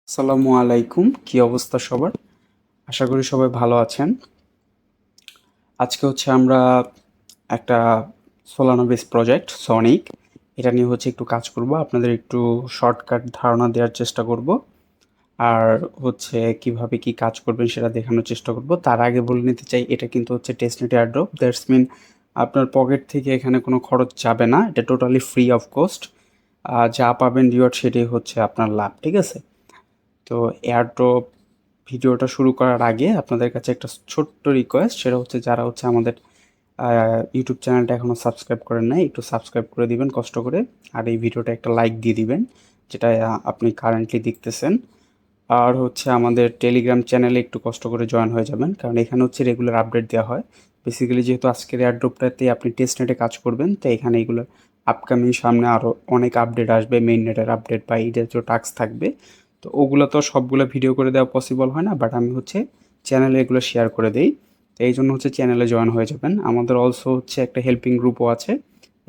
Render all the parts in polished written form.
আসসালামু আলাইকুম, কি অবস্থা সবার? আশা করি সবাই ভালো আছেন। আজকে হচ্ছে আমরা একটা সোলানো বেস প্রজেক্ট সনিক, এটা নিয়ে হচ্ছে একটু কাজ করব, আপনাদের একটু শর্টকাট ধারণা দেওয়ার চেষ্টা করব, আর হচ্ছে কিভাবে কি কাজ করবেন সেটা দেখানোর চেষ্টা করব। তার আগে বলে নিতে চাই, এটা কিন্তু হচ্ছে টেস্টনেট এয়ারড্রপ, দ্যাটস মিন আপনার পকেট থেকে এখানে কোনো খরচ যাবে না, এটা টোটালি ফ্রি অফ কস্ট। যা পাবেন রিওয়ার্ড সেটাই হচ্ছে আপনার লাভ, ঠিক আছে? তো এয়ারড্রপ ভিডিওটা শুরু করার আগে আপনাদের কাছে একটা ছোট্ট রিকোয়েস্ট, সেটা হচ্ছে যারা হচ্ছে আমাদের ইউটিউব চ্যানেলটা এখনও সাবস্ক্রাইব করেন নাই, একটু সাবস্ক্রাইব করে দিবেন কষ্ট করে, আর এই ভিডিওটা একটা লাইক দিয়ে দিবেন, যেটা আপনি কারেন্টলি দেখতেছেন। আর হচ্ছে আমাদের টেলিগ্রাম চ্যানেলে একটু কষ্ট করে জয়েন হয়ে যাবেন, কারণ এখানে হচ্ছে রেগুলার আপডেট দেওয়া হয়। বেসিক্যালি যেহেতু আজকের এয়ারড্রপটাতে আপনি টেস্ট নেটে কাজ করবেন, তো এখানে এগুলো আপকামিং সামনে আরও অনেক আপডেট আসবে, মেইন নেটের আপডেট বা এই জাতীয় টাস্ক থাকবে। তো ওগুলো তো সবগুলো ভিডিও করে দেওয়া পসিবল হয় না, বাট আমি হচ্ছে চ্যানেলে এগুলো শেয়ার করে দিই। তো এই জন্য হচ্ছে চ্যানেলে জয়েন হয়ে যাবেন। আমাদের অলসো হচ্ছে একটা হেল্পিং গ্রুপও আছে,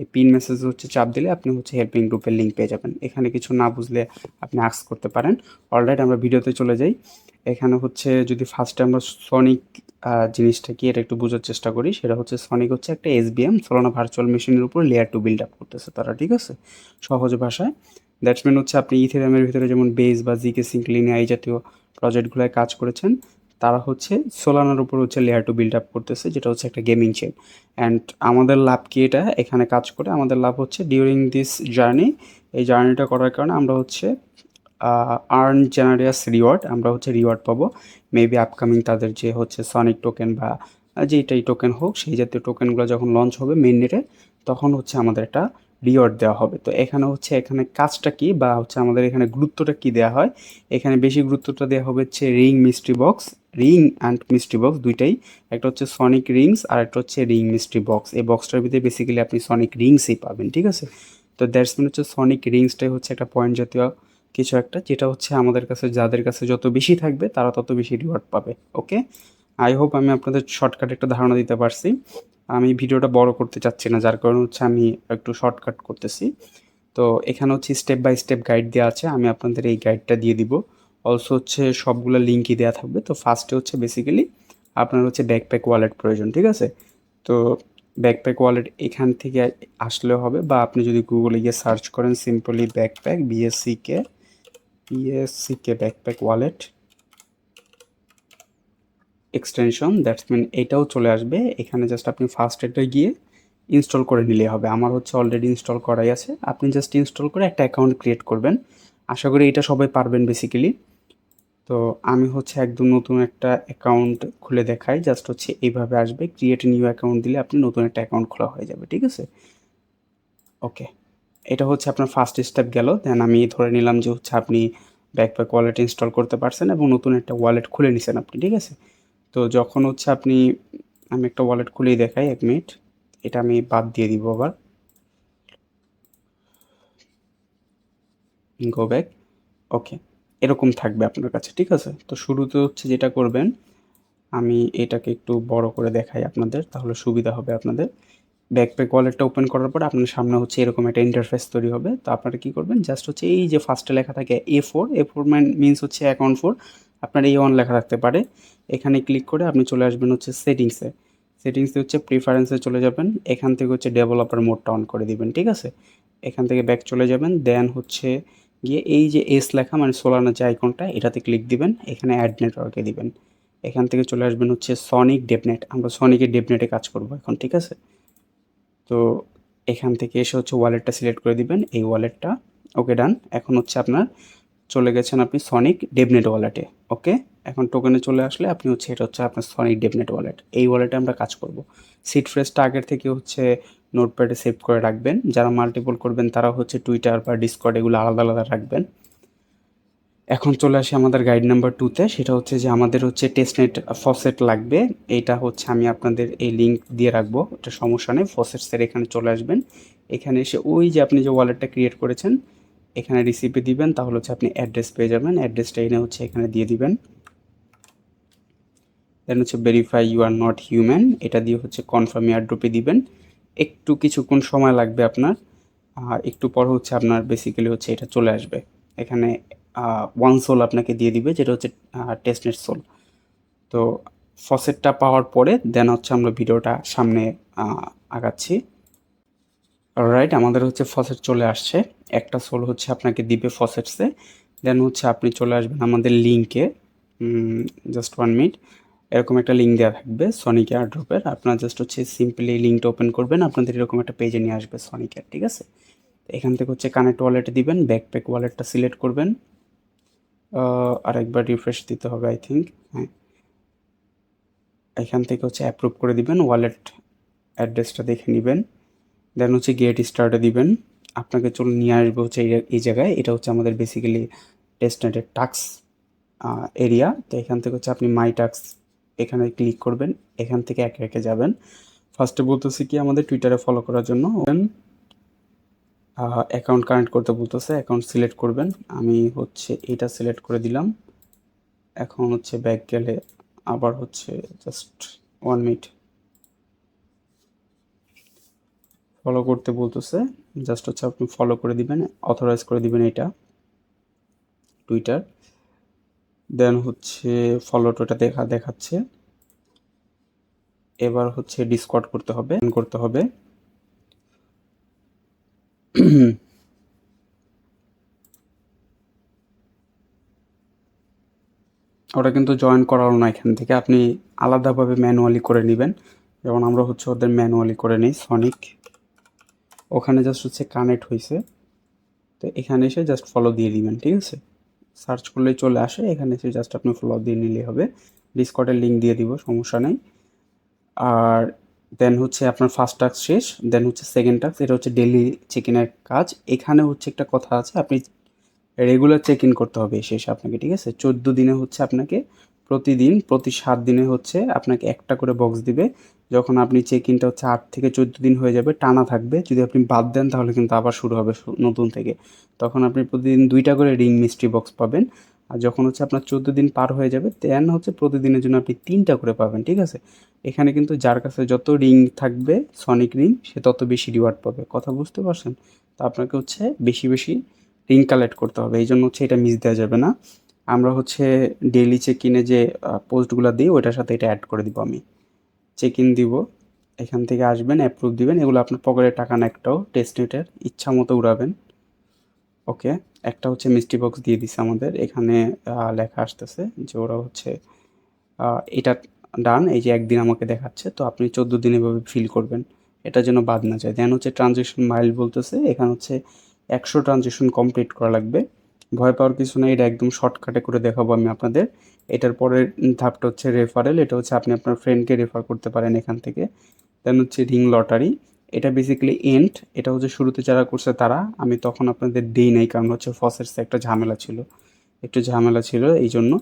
এই পিন মেসেজ হচ্ছে চাপ দিলে আপনি হচ্ছে হেল্পিং গ্রুপের লিঙ্ক পেয়ে যাবেন। এখানে কিছু না বুঝলে আপনি আস্ক করতে পারেন। অলরাইট, আমরা ভিডিওতে চলে যাই। এখানে হচ্ছে যদি ফার্স্টে আমরা সনিক জিনিসটা কি এটা একটু বোঝার চেষ্টা করি, সেটা হচ্ছে সনিক হচ্ছে একটা এসবিএম সোলানা ভার্চুয়াল মেশিনের উপর লেয়ার টু বিল্ড আপ করতেছে তারা, ঠিক আছে? সহজ ভাষায় দ্যাটস মিন হচ্ছে আপনি ইথেরিয়ামের ভিতরে যেমন বেস বা জিকে সিঙ্কলিনিয়া এই জাতীয় প্রজেক্টগুলোয় কাজ করেছেন, তারা হচ্ছে সোলানার উপর হচ্ছে লেয়ার টু বিল্ড আপ করতেছে, যেটা হচ্ছে একটা গেমিং চেন। অ্যান্ড আমাদের লাভ কি, এটা এখানে কাজ করে আমাদের লাভ হচ্ছে ডিউরিং দিস জার্নি, এই জার্নিটা করার কারণে আমরা হচ্ছে আর্ন জেনারিয়াস রিওয়ার্ড, আমরা হচ্ছে রিওয়ার্ড পাবো। মেবি আপকামিং তাদের যে হচ্ছে সনিক টোকেন বা যেটাই টোকেন হোক, সেই জাতীয় টোকেনগুলো যখন লঞ্চ হবে মেইন নেটে, তখন হচ্ছে আমাদের একটা রিওয়ার্ড দেওয়া হবে। তো এখানে হচ্ছে এখানে কাজটা কি বা হচ্ছে আমাদের এখানে গুরুত্বটা কি দেওয়া হয়, এখানে বেশি গুরুত্বটা দেওয়া হবে হচ্ছে ring mystery box, ring and mystery box দুইটাই। একটা হচ্ছে সনিক রিংস আর একটা হচ্ছে রিং মিস্ট্রি বক্স। এই বক্সটার ভিতরে বেসিক্যালি আপনি সনিক রিংসই পাবেন, ঠিক আছে? তো দ্যাটস মিন হচ্ছে সনিক রিংসটাই হচ্ছে একটা পয়েন্ট জাতীয় কিছু একটা, যেটা হচ্ছে আমাদের কাছে যাদের কাছে যত বেশি থাকবে তারা তত বেশি রিওয়ার্ড পাবে। ওকে, আই হোপ আমি আপনাদের শর্টকাট একটা ধারণা দিতে পারছি। আমি ভিডিওটা বড় করতে চাচ্ছি না, যার কারণে হচ্ছে আমি একটু শর্টকাট করতেছি। তো এখানে হচ্ছে স্টেপ বাই স্টেপ গাইড দেওয়া আছে, আমি আপনাদের এই গাইডটা দিয়ে দিব। অলসো হচ্ছে সবগুলো লিঙ্কই দেওয়া থাকবে। তো ফার্স্টে হচ্ছে বেসিক্যালি আপনার হচ্ছে ব্যাকপ্যাক ওয়ালেট প্রয়োজন, ঠিক আছে? তো ব্যাকপ্যাক ওয়ালেট এখান থেকে আসলেও হবে, বা আপনি যদি গুগলে গিয়ে সার্চ করেন সিম্পলি ব্যাকপ্যাক বিএসসিকে backpack wallet extension, that's mean এটাও চলে আসবে। এখানে জাস্ট আপনি ফার্স্ট এটা গিয়ে ইনস্টল করে নিলেই হবে। আমার হচ্ছে অলরেডি ইনস্টল করাই আছে, আপনি জাস্ট ইনস্টল করে একটা অ্যাকাউন্ট ক্রিয়েট করবেন। আশা করি এটা সবাই পারবেন বেসিক্যালি। তো আমি হচ্ছে একদম নতুন একটা অ্যাকাউন্ট খুলে দেখাই, জাস্ট হচ্ছে এইভাবে আসবে, ক্রিয়েট নিউ অ্যাকাউন্ট দিলে আপনি নতুন একটা অ্যাকাউন্ট খোলা হয়ে যাবে, ঠিক আছে? ওকে, এটা হচ্ছে আপনার ফার্স্ট স্টেপ গেল। দেন আমি ধরে নিলাম যে হচ্ছে আপনি ব্যাকপ্যাক ওয়ালেট ইনস্টল করতে পারছেন এবং নতুন একটা ওয়ালেট খুলে নিছেন আপনি, ঠিক আছে? তো যখন হচ্ছে আপনি, আমি একটা ওয়ালেট খুলেই দেখাই, 1 মিনিট, এটা আমি বাদ দিয়ে দিব আবার, গো ব্যাক। ওকে, এরকম থাকবে আপনার কাছে, ঠিক আছে? তো শুরুতে হচ্ছে যেটা করবেন, আমি এটাকে একটু বড় করে দেখাই আপনাদের, তাহলে সুবিধা হবে আপনাদের। ব্যাকপ্যাক ওয়ালেটটা ওপেন করার পর আপনার সামনে হচ্ছে এরকম একটা ইন্টারফেস তৈরি হবে। তো আপনারা কী করবেন, জাস্ট হচ্ছে এই যে ফার্স্টে লেখা থাকে A4 মিনস হচ্ছে অ্যাকাউন্ট 4, আপনার A1 লেখা থাকতে পারে। এখানে ক্লিক করে আপনি চলে আসবেন হচ্ছে সেটিংসে। সেটিংসে হচ্ছে প্রিফারেন্সে চলে যাবেন, এখান থেকে হচ্ছে ডেভেলপার মোডটা অন করে দিবেন, ঠিক আছে? এখান থেকে ব্যাক চলে যাবেন, দেন হচ্ছে গিয়ে এই যে এস লেখা মানে সোলানার যে আইকনটা, এটাতে ক্লিক দিবেন, এখানে অ্যাড নেটওয়ার্কে দিবেন। এখান থেকে চলে আসবেন হচ্ছে সনিক ডেভনেট, আমরা সনিকের ডেভনেটে কাজ করব এখন, ঠিক আছে? তো এখান থেকে এসে হচ্ছে ওয়ালেটটা সিলেক্ট করে দিবেন, এই ওয়ালেটটা। ওকে, ডান। এখন হচ্ছে আপনার চলে গেছেন আপনি সনিক ডেভনেট ওয়ালেটে। ওকে, এখন টোকেনে চলে আসলে আপনি হচ্ছে, এটা হচ্ছে আপনার সনিক ডেভনেট ওয়ালেট, এই ওয়ালেটে আমরা কাজ করব। সিড ফ্রেজটা আগের থেকে হচ্ছে নোটপ্যাডে সেভ করে রাখবেন। যারা মাল্টিপল করবেন তারা হচ্ছে টুইটার বা ডিসকর্ড এগুলো আলাদা আলাদা রাখবেন। এখন চলে আসি আমাদের গাইড নাম্বার 2-তে, সেটা হচ্ছে যে আমাদের হচ্ছে টেস্টনেট ফসেট লাগবে। এইটা হচ্ছে আমি আপনাদের এই লিঙ্ক দিয়ে রাখবো, এটা সমস্যা নেই। ফসেটসের এখানে চলে আসবেন, এখানে এসে ওই যে আপনি যে ওয়ালেটটা ক্রিয়েট করেছেন এখানে রিসিপে দিবেন, তাহলে হচ্ছে আপনি অ্যাড্রেস পেয়ে যাবেন। অ্যাড্রেসটা এনে হচ্ছে এখানে দিয়ে দিবেন। দেন হচ্ছে verify you are not human, এটা দিয়ে হচ্ছে কনফার্ম এয়ারড্রপে দিবেন। একটু কিছুক্ষণ সময় লাগবে আপনার, আর একটু পর হচ্ছে আপনার বেসিক্যালি হচ্ছে এটা চলে আসবে। এখানে ওয়ান সোল আপনাকে দিয়ে দিবে, যেটা হচ্ছে টেস্টনেট সোল। তো ফসেটটা পাওয়ার পরে দেন হচ্ছে আমরা ভিডিওটা সামনে আগাচ্ছি। রাইট, আমাদের হচ্ছে ফসেট চলে আসছে, একটা সোল হচ্ছে আপনাকে দিবে ফসেটসে। দেন হচ্ছে আপনি চলে আসবেন আমাদের লিঙ্কে, জাস্ট 1 মিনিট, এরকম একটা লিঙ্ক দেওয়া থাকবে সনিক এয়ারড্রপের। আপনার জাস্ট হচ্ছে সিম্পলি লিঙ্কটা ওপেন করবেন, আপনাদের এরকম একটা পেজে নিয়ে আসবে সনিকের, ঠিক আছে। তো এখান থেকে হচ্ছে কানেক্ট ওয়ালেটে দিবেন, ব্যাকপ্যাক ওয়ালেটটা সিলেক্ট করবেন, আরেকবার রিফ্রেশ দিতে হবে আই থিঙ্ক, হ্যাঁ। এখান থেকে হচ্ছে অ্যাপ্রুভ করে দিবেন, ওয়ালেট অ্যাড্রেসটা দেখে নেবেন, দেন হচ্ছে গেট স্টার্টে দিবেন। আপনাকে চলে নিয়ে আসবে হচ্ছে এই জায়গায়, এটা হচ্ছে আমাদের বেসিক্যালি টেস্টনেটের টাস্ক এরিয়া। তো এখান থেকে হচ্ছে আপনি মাই টাস্ক এখানে ক্লিক করবেন, এখান থেকে একে একে যাবেন। ফার্স্টে বলতেছে কি আমাদের টুইটারে ফলো করার জন্য অ্যাকাউন্ট কানেক্ট করতে বলতেছে, অ্যাকাউন্ট সিলেক্ট করবেন। আমি হচ্ছে এইটা সিলেক্ট করে দিলাম। এখন হচ্ছে ব্যাক গেলে আবার হচ্ছে জাস্ট 1 মিনিট, ফলো করতে বলতেছে, জাস্ট হচ্ছে আপনি ফলো করে দিবেন, অথরাইজ করে দিবেন এটা টুইটার। দেন হচ্ছে ফলোটা দেখাচ্ছে। এবার হচ্ছে ডিসকর্ড করতে হবে। ওটা কিন্তু জয়েন করালো না, এখান থেকে আপনি আলাদাভাবে ম্যানুয়ালি করে নেবেন, যেমন আমরা হচ্ছে ওদের ম্যানুয়ালি করে নিই সনিক। ওখানে জাস্ট হচ্ছে কানেক্ট হয়েছে, তো এখানে এসে জাস্ট ফলো দিয়ে দিবেন, ঠিক আছে। সার্চ করলেই চলে আসে, এখানে এসে জাস্ট আপনি ফলো দিয়ে নিলেই হবে। ডিসকর্ডের লিঙ্ক দিয়ে দিব, সমস্যা নেই। আর দেন হচ্ছে আপনার ফার্স্ট টাস্ক শেষ, দেন হচ্ছে সেকেন্ড টাস্ক, এটা হচ্ছে ডেলি চেক ইনের কাজ। এখানে হচ্ছে একটা কথা আছে, আপনি রেগুলার চেক ইন করতে হবে শেষে আপনাকে, ঠিক আছে। 14 দিনে হচ্ছে আপনাকে প্রতিদিন, প্রতি 7 দিনে হচ্ছে আপনাকে একটা করে বক্স দিবে। যখন আপনি চেক ইনটা হচ্ছে 8 থেকে 14 দিন হয়ে যাবে, টানা থাকবে, যদি আপনি বাদ দেন তাহলে কিন্তু আবার শুরু হবে নতুন থেকে। তখন আপনি প্রতিদিন 2টা করে রিং মিস্ট্রি বক্স পাবেন। আর যখন হচ্ছে আপনার 14 দিন পার হয়ে যাবে, দেন হচ্ছে প্রতিদিনের জন্য আপনি 3টা করে পাবেন, ঠিক আছে। এখানে কিন্তু যার কাছে যত রিং থাকবে সনিক রিং, সে তত বেশি রিওয়ার্ড পাবে, কথা বুঝতে পারছেন। তো আপনাকে হচ্ছে বেশি বেশি রিং কালেক্ট করতে হবে, এই জন্য হচ্ছে এটা মিস দেওয়া যাবে না। আমরা হচ্ছে ডেইলি চেক ইনে যে পোস্টগুলো দিই ওইটার সাথে এটা অ্যাড করে দিব। আমি চেক ইন দিব, এখান থেকে আসবেন, অ্যাপ্রুভ দিবেন, এগুলো আপনার পকেটে টাকা না একটাও, টেস্টনেটের ইচ্ছা মতো উড়াবেন। ওকে, একটা হচ্ছে মিষ্টি বক্স দিয়ে দিছে আমাদের, এখানে লেখা আসতেছে যে ওরা হচ্ছে এটা ডান, এই যে একদিন আমাকে দেখাচ্ছে, তো আপনি 14 দিন এভাবে ফিল করবেন, এটা যেন বাদ না যায়। দেন হচ্ছে ট্রানজেকশন মাইল বলতেছে, এখানে হচ্ছে 100 ট্রানজেকশন কমপ্লিট করা লাগবে। ভয় পাওয়ার কিছু নেই, এটা একদম শর্টকাটে করে দেখাবো আমি আপনাদের। এটার পরের ধাপটা হচ্ছে রেফারেল, এটা হচ্ছে আপনি আপনার ফ্রেন্ডকে রেফার করতে পারেন এখান থেকে। দেন হচ্ছে রিং লটারি, এটা বেসিক্যালি এন্ড, এটা হচ্ছে শুরুতে যারা করছে তারা, আমি তখন আপনাদের দিই নাই, কারণ হচ্ছে ফসেটসে একটা ঝামেলা ছিল, এই জন্য।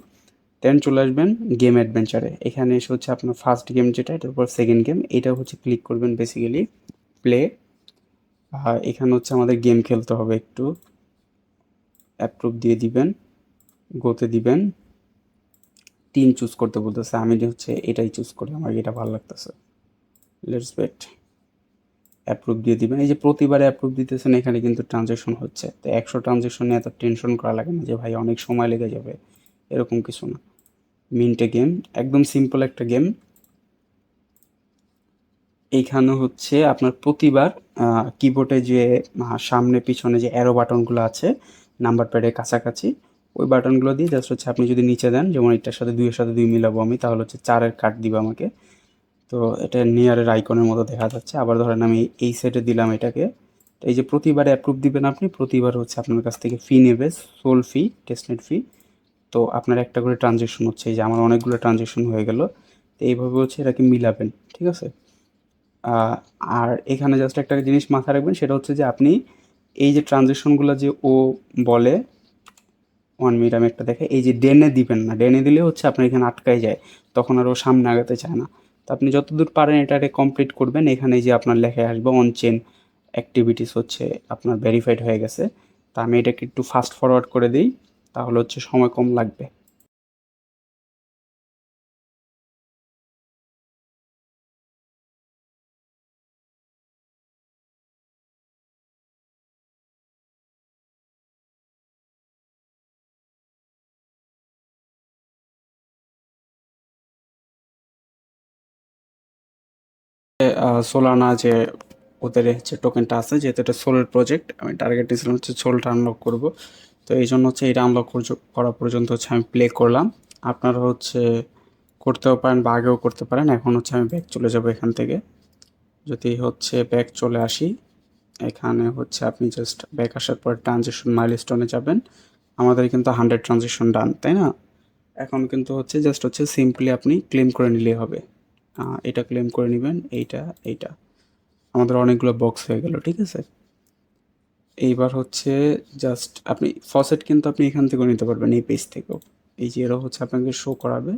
দেন চলে আসবেন গেম অ্যাডভেঞ্চারে, এখানে এসে হচ্ছে আপনার ফার্স্ট গেম যেটা, এটার উপর সেকেন্ড গেম, এটা হচ্ছে ক্লিক করবেন বেসিক্যালি প্লে। আর এখানে হচ্ছে আমাদের গেম খেলতে হবে একটু, অ্যাপ্রুভ দিয়ে দিবেন, গোতে দিবেন, টিম চুজ করতে বলতেছে, আমি হচ্ছে এটাই চুজ করি, আমার এটা ভালো লাগতেছে, লেটস ওয়েট। অ্যাপ্রুভ দিয়ে দিবেন, এই যে প্রতিবারে অ্যাপ্রুভ দিতেছেন, এখানে কিন্তু ট্রানজ্যাকশন হচ্ছে, তো 100 ট্রানজ্যাকশনে এত টেনশন করা লাগে না যে ভাই অনেক সময় লেগে যাবে, এরকম কিছু না। মিন্টে গেম, একদম সিম্পল একটা গেম। এইখানে হচ্ছে আপনার প্রতিবার কিবোর্ডে যে সামনে পিছনে যে অ্যারো বাটনগুলো আছে নাম্বার প্যাডের কাছাকাছি, ওই বাটনগুলো দিয়ে জাস্ট হচ্ছে আপনি যদি নিচে দেন, যেমন এটার সাথে 2 এর সাথে 2 মিলাবো আমি, তাহলে হচ্ছে 4-এর কাট দিবে আমাকে। তো এটা নিয়ারের আইকনের মতো দেখা যাচ্ছে। আবার ধরেন আমি এই সাইডে দিলাম এটাকে, তো এই যে প্রতিবারে অ্যাপ্রুভ দিবেন আপনি, প্রতিবার হচ্ছে আপনার কাছ থেকে ফি নেবে, সোল ফি, টেস্টনেট ফি। তো আপনার একটা করে ট্রানজ্যাকশন হচ্ছে, এই যে আমার অনেকগুলো ট্রানজ্যাকশন হয়ে গেল। তো এইভাবে হচ্ছে এটাকে মিলাবেন, ঠিক আছে। আর এখানে জাস্ট একটা জিনিস মাথায় রাখবেন, সেটা হচ্ছে যে আপনি এই যে ট্রানজেকশনগুলো যে ও বলে, 1 মিনিট আমি একটা দেখে, এই যে ডেনে দিবেন না, ডেনে দিলে হচ্ছে আপনার এখানে আটকায় যায়, তখন আর ও সামনে আগাতে চায় না। তো আপনি যতদূর পারেন এটাকে কমপ্লিট করবেন, এখানে যে আপনার লেখায় আসবে অন চেন অ্যাক্টিভিটিস হচ্ছে আপনার ভেরিফাইড হয়ে গেছে। তা আমি এটাকে একটু ফাস্ট ফরওয়ার্ড করে দিই, তাহলে হচ্ছে সময় কম লাগবে। সোলানা যে ওদের হচ্ছে টোকেনটা আছে, যেহেতু এটা সোলের প্রজেক্ট, আমি টার্গেট দিয়েছিলাম হচ্ছে সোলটা আনলক করব। তো এই জন্য হচ্ছে এটা আনলক করা পর্যন্ত হচ্ছে আমি প্লে করলাম। আপনারা হচ্ছে করতেও পারেন বা আগেও করতে পারেন। এখন হচ্ছে আমি ব্যাক চলে যাব এখান থেকে। যদি হচ্ছে ব্যাক চলে আসি, এখানে হচ্ছে আপনি জাস্ট ব্যাক আসার পর ট্রানজেকশন মাইলস্টোনে যাবেন। আমাদের কিন্তু 100 ট্রানজেকশন ডান, তাই না? এখন কিন্তু হচ্ছে জাস্ট হচ্ছে সিম্পলি আপনি ক্লেম করে নিলেই হবে। এটা ক্লেম করে নেবেন, এইটা আমাদের অনেকগুলো বক্স হয়ে গেল, ঠিক আছে? এইবার হচ্ছে জাস্ট আপনি ফসেট কিন্তু আপনি এখান থেকেও নিতে পারবেন, এই পেজ থেকেও। এই যে এরা হচ্ছে আপনাকে শো করাবে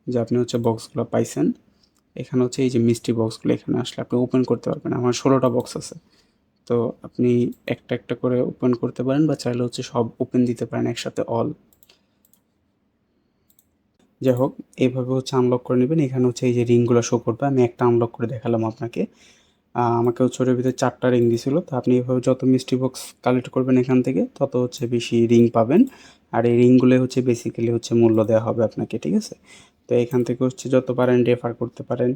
যে আপনি হচ্ছে বক্সগুলো পাইছেন। এখানে হচ্ছে এই যে মিষ্টি বক্সগুলো এখানে আসলে আপনি ওপেন করতে পারবেন। আমার 16টা বক্স আছে। তো আপনি একটা একটা করে ওপেন করতে পারেন বা চাইলে হচ্ছে সব ওপেন দিতে পারেন একসাথে অল। যাই হোক, এইভাবে হচ্ছে আনলক করে নেবেন। এখানে হচ্ছে এই যে রিংগুলো শো করবে, আমি একটা আনলক করে দেখালাম আপনাকে। আমাকে হচ্ছে ওটার ভিতরে 4টা রিং দিছিল। তো আপনি এভাবে যত মিস্ট্রি বক্স কালেক্ট করবেন এখান থেকে তত হচ্ছে বেশি রিং পাবেন। আর এই রিংগুলো হচ্ছে বেসিক্যালি হচ্ছে মূল্য দেওয়া হবে আপনাকে, ঠিক আছে? তো এখান থেকে হচ্ছে যত পারেন রেফার করতে পারেন,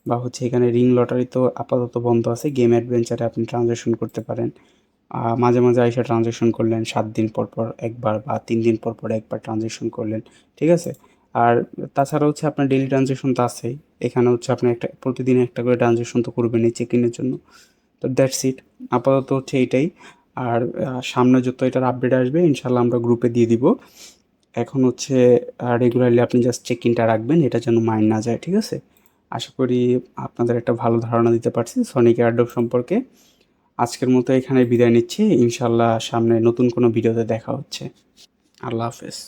বা হচ্ছে এখানে রিং লটারি তো আপাতত বন্ধ আছে। গেম অ্যাডভেঞ্চারে আপনি ট্রানজ্যাকশন করতে পারেন। মাঝে মাঝে আইসা ট্রানজ্যাকশন করলেন, 7 দিন পর পর একবার বা 3 দিন পর পর একবার ট্রানজ্যাকশন করলেন, ঠিক আছে? আর তাছাড়া হচ্ছে আপনার ডেইলি ট্রানজ্যাকশন তো আছেই। এখানে হচ্ছে আপনি একটা প্রতিদিন একটা করে ট্রানজ্যাকশন তো করবেনই চেক ইনের জন্য। তো দ্যাটস ইট, আপাতত হচ্ছে এইটাই। আর সামনে যত এটার আপডেট আসবে ইনশাল্লাহ আমরা গ্রুপে দিয়ে দিব। এখন হচ্ছে রেগুলারলি আপনি জাস্ট চেক ইনটা রাখবেন, এটা যেন মাইন্ড না যায়, ঠিক আছে? আশা করি আপনাদের একটা ভালো ধারণা দিতে পারছি সনিক এয়ারড্রপ সম্পর্কে। আজকের মতো এখানে বিদায় নিচ্ছি। ইনশাল্লাহ সামনে নতুন কোনো ভিডিওতে দেখা হচ্ছে। আল্লাহ হাফেজ।